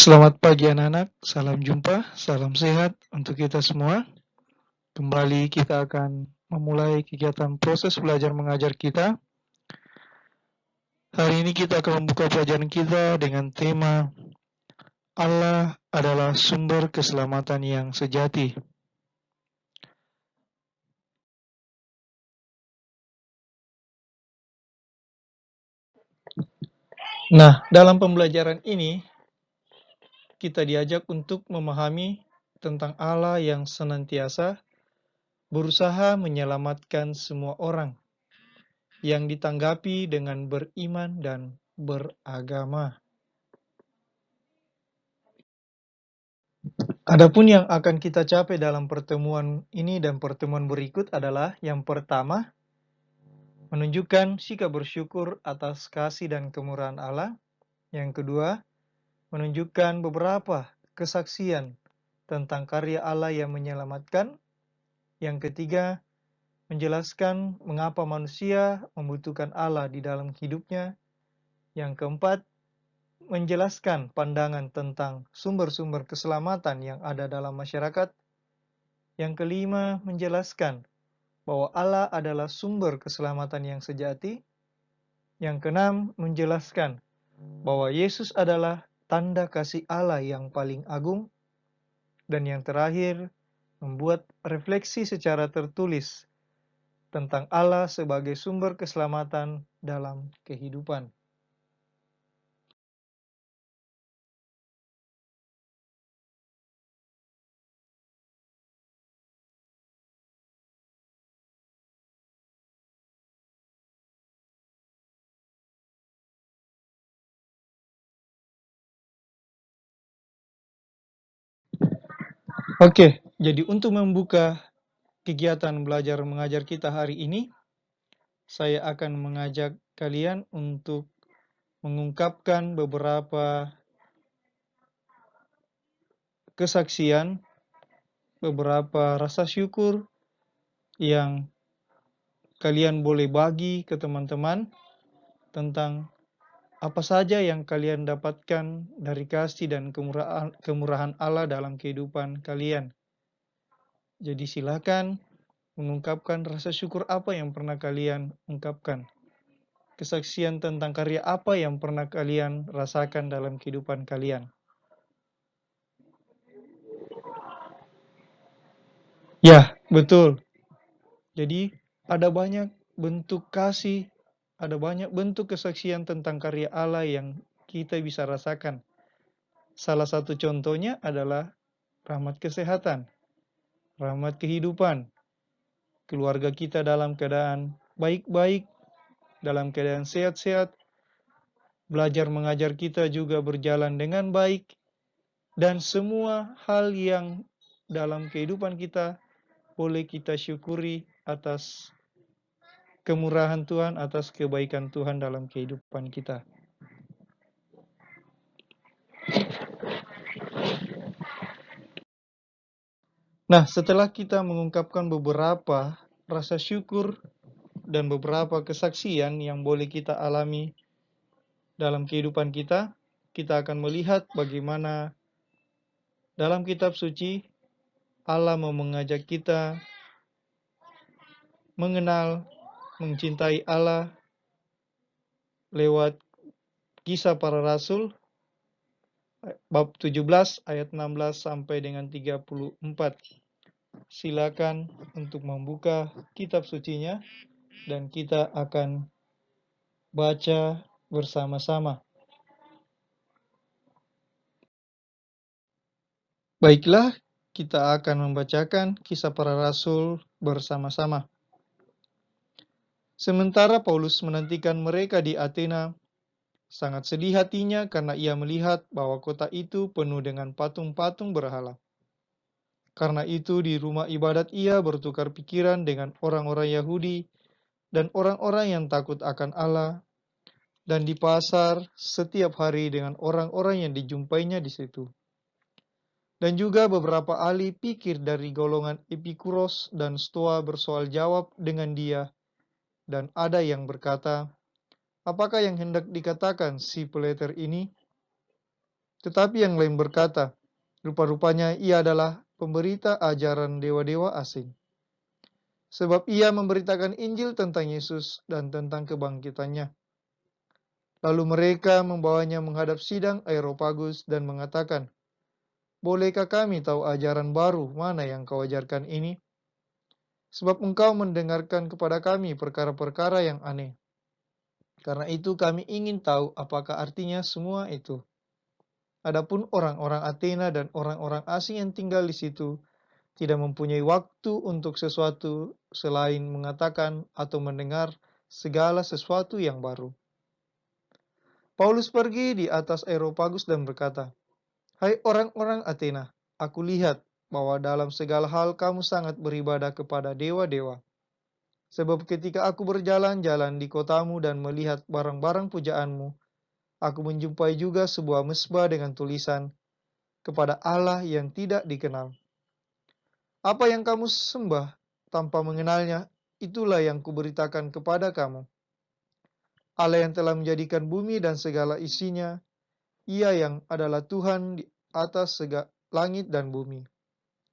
Selamat pagi anak-anak, salam jumpa, salam sehat untuk kita semua. Kembali kita akan memulai kegiatan proses belajar mengajar kita. Hari ini kita akan membuka pelajaran kita dengan tema Allah adalah sumber keselamatan yang sejati. Nah, dalam pembelajaran ini kita diajak untuk memahami tentang Allah yang senantiasa berusaha menyelamatkan semua orang yang ditanggapi dengan beriman dan beragama. Adapun yang akan kita capai dalam pertemuan ini dan pertemuan berikut adalah yang pertama, menunjukkan sikap bersyukur atas kasih dan kemurahan Allah. Yang kedua, menunjukkan beberapa kesaksian tentang karya Allah yang menyelamatkan. Yang ketiga, menjelaskan mengapa manusia membutuhkan Allah di dalam hidupnya. Yang keempat, menjelaskan pandangan tentang sumber-sumber keselamatan yang ada dalam masyarakat. Yang kelima, menjelaskan bahwa Allah adalah sumber keselamatan yang sejati. Yang keenam, menjelaskan bahwa Yesus adalah tanda kasih Allah yang paling agung. Dan yang terakhir, membuat refleksi secara tertulis tentang Allah sebagai sumber keselamatan dalam kehidupan. Oke, jadi untuk membuka kegiatan belajar mengajar kita hari ini, saya akan mengajak kalian untuk mengungkapkan beberapa kesaksian, beberapa rasa syukur yang kalian boleh bagi ke teman-teman tentang apa saja yang kalian dapatkan dari kasih dan kemurahan Allah dalam kehidupan kalian. Jadi silakan mengungkapkan rasa syukur apa yang pernah kalian ungkapkan. Kesaksian tentang karya apa yang pernah kalian rasakan dalam kehidupan kalian. Ya, betul. Jadi ada banyak bentuk kasih, ada banyak bentuk kesaksian tentang karya Allah yang kita bisa rasakan. Salah satu contohnya adalah rahmat kesehatan, rahmat kehidupan, keluarga kita dalam keadaan baik-baik, dalam keadaan sehat-sehat, belajar mengajar kita juga berjalan dengan baik, dan semua hal yang dalam kehidupan kita boleh kita syukuri atas kemurahan Tuhan, atas kebaikan Tuhan dalam kehidupan kita. Nah, setelah kita mengungkapkan beberapa rasa syukur dan beberapa kesaksian yang boleh kita alami dalam kehidupan kita, kita akan melihat bagaimana dalam kitab suci Allah mau mengajak kita mengenal, mencintai Allah lewat Kisah Para Rasul bab 17 ayat 16 sampai dengan 34. Silakan untuk membuka kitab sucinya dan kita akan baca bersama-sama. Baiklah, kita akan membacakan Kisah Para Rasul bersama-sama. Sementara Paulus menantikan mereka di Athena, sangat sedih hatinya karena ia melihat bahwa kota itu penuh dengan patung-patung berhala. Karena itu di rumah ibadat ia bertukar pikiran dengan orang-orang Yahudi dan orang-orang yang takut akan Allah, dan di pasar setiap hari dengan orang-orang yang dijumpainya di situ. Dan juga beberapa ahli pikir dari golongan Epikuros dan Stoa bersoal jawab dengan dia, dan ada yang berkata, apakah yang hendak dikatakan si Plater ini? Tetapi yang lain berkata, rupa-rupanya ia adalah pemberita ajaran dewa-dewa asing. Sebab ia memberitakan Injil tentang Yesus dan tentang kebangkitannya. Lalu mereka membawanya menghadap sidang Areopagus dan mengatakan, "Bolehkah kami tahu ajaran baru mana yang kau ajarkan ini? Sebab engkau mendengarkan kepada kami perkara-perkara yang aneh. Karena itu kami ingin tahu apakah artinya semua itu." Adapun orang-orang Athena dan orang-orang asing yang tinggal di situ tidak mempunyai waktu untuk sesuatu selain mengatakan atau mendengar segala sesuatu yang baru. Paulus pergi di atas Areopagus dan berkata, "Hai orang-orang Athena, aku lihat bahwa dalam segala hal kamu sangat beribadah kepada dewa-dewa. Sebab ketika aku berjalan-jalan di kotamu dan melihat barang-barang pujaanmu, aku menjumpai juga sebuah mezbah dengan tulisan, kepada Allah yang tidak dikenal. Apa yang kamu sembah tanpa mengenalnya, itulah yang kuberitakan kepada kamu. Allah yang telah menjadikan bumi dan segala isinya, Ia yang adalah Tuhan di atas langit dan bumi.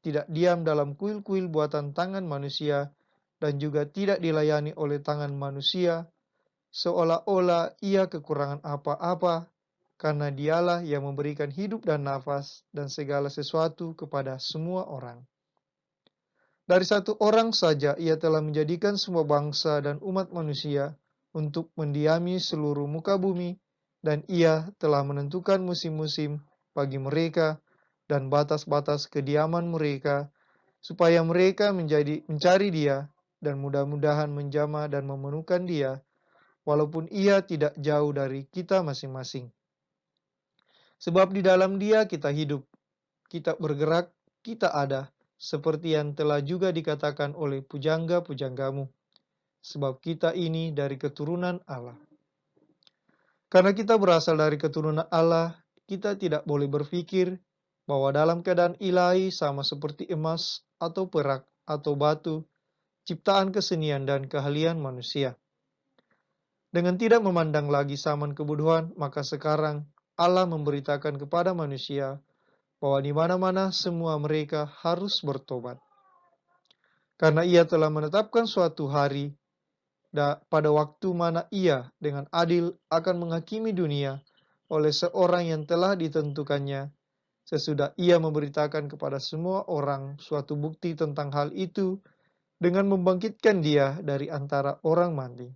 Tidak diam dalam kuil-kuil buatan tangan manusia, dan juga tidak dilayani oleh tangan manusia, seolah-olah Ia kekurangan apa-apa, karena Dialah yang memberikan hidup dan nafas dan segala sesuatu kepada semua orang. Dari satu orang saja Ia telah menjadikan semua bangsa dan umat manusia untuk mendiami seluruh muka bumi, dan Ia telah menentukan musim-musim bagi mereka dan batas-batas kediaman mereka, supaya mereka mencari Dia dan mudah-mudahan menjamah dan memenuhkan Dia, walaupun Ia tidak jauh dari kita masing-masing. Sebab di dalam Dia kita hidup, kita bergerak, kita ada, seperti yang telah juga dikatakan oleh pujangga-pujanggamu, sebab kita ini dari keturunan Allah. Karena kita berasal dari keturunan Allah, kita tidak boleh berpikir bahwa dalam keadaan ilahi sama seperti emas atau perak atau batu, ciptaan kesenian dan keahlian manusia. Dengan tidak memandang lagi zaman kebodohan, maka sekarang Allah memberitakan kepada manusia bahwa di mana-mana semua mereka harus bertobat. Karena Ia telah menetapkan suatu hari pada waktu mana Ia dengan adil akan menghakimi dunia oleh seorang yang telah ditentukannya, sesudah Ia memberitakan kepada semua orang suatu bukti tentang hal itu dengan membangkitkan Dia dari antara orang mati.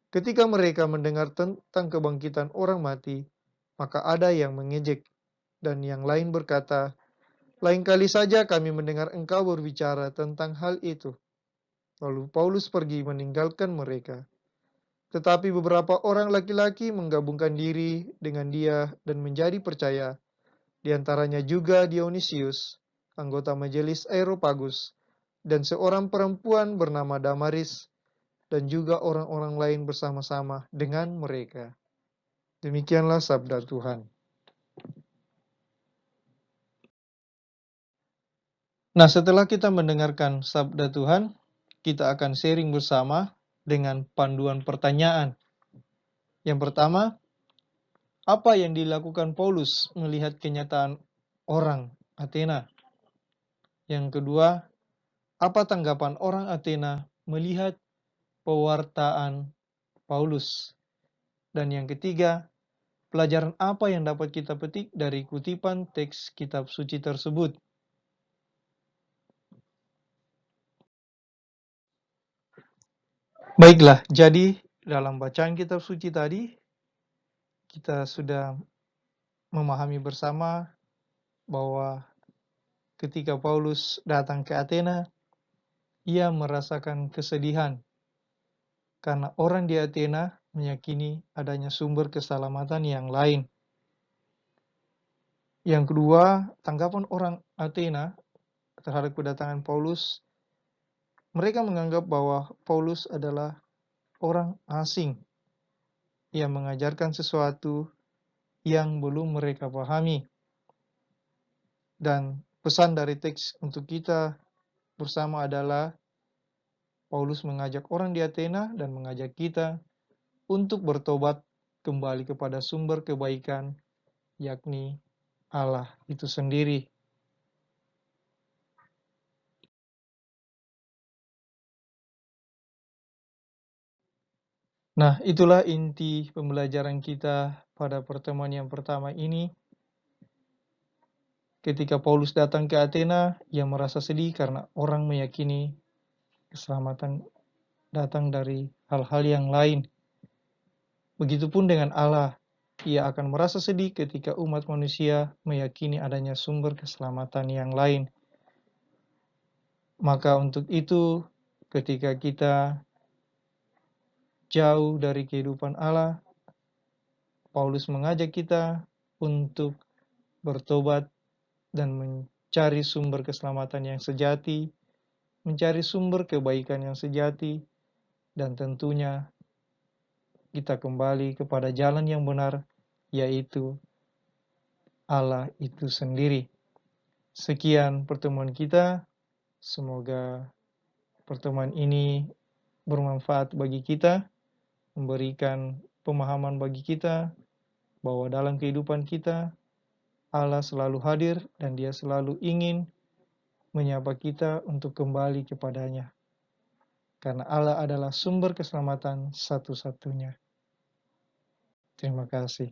Ketika mereka mendengar tentang kebangkitan orang mati, maka ada yang mengejek, dan yang lain berkata, "Lain kali saja kami mendengar engkau berbicara tentang hal itu." Lalu Paulus pergi meninggalkan mereka. Tetapi beberapa orang laki-laki menggabungkan diri dengan dia dan menjadi percaya. Di antaranya juga Dionysius, anggota majelis Areopagus, dan seorang perempuan bernama Damaris, dan juga orang-orang lain bersama-sama dengan mereka. Demikianlah sabda Tuhan. Nah, setelah kita mendengarkan sabda Tuhan, kita akan sharing bersama dengan panduan pertanyaan. Yang pertama, apa yang dilakukan Paulus melihat kenyataan orang Athena? Yang kedua, apa tanggapan orang Athena melihat pewartaan Paulus? Dan yang ketiga, pelajaran apa yang dapat kita petik dari kutipan teks kitab suci tersebut? Baiklah, jadi dalam bacaan kitab suci tadi, kita sudah memahami bersama bahwa ketika Paulus datang ke Athena, ia merasakan kesedihan karena orang di Athena meyakini adanya sumber keselamatan yang lain. Yang kedua, tanggapan orang Athena terhadap kedatangan Paulus, mereka menganggap bahwa Paulus adalah orang asing yang mengajarkan sesuatu yang belum mereka pahami. Dan pesan dari teks untuk kita bersama adalah Paulus mengajak orang di Athena dan mengajak kita untuk bertobat kembali kepada sumber kebaikan, yakni Allah itu sendiri. Nah, itulah inti pembelajaran kita pada pertemuan yang pertama ini. Ketika Paulus datang ke Athena, ia merasa sedih karena orang meyakini keselamatan datang dari hal-hal yang lain. Begitupun dengan Allah, ia akan merasa sedih ketika umat manusia meyakini adanya sumber keselamatan yang lain. Maka untuk itu, ketika kita jauh dari kehidupan Allah, Paulus mengajak kita untuk bertobat dan mencari sumber keselamatan yang sejati, mencari sumber kebaikan yang sejati, dan tentunya kita kembali kepada jalan yang benar, yaitu Allah itu sendiri. Sekian pertemuan kita. Semoga pertemuan ini bermanfaat bagi kita, memberikan pemahaman bagi kita bahwa dalam kehidupan kita Allah selalu hadir dan Dia selalu ingin menyapa kita untuk kembali kepadanya. Karena Allah adalah sumber keselamatan satu-satunya. Terima kasih.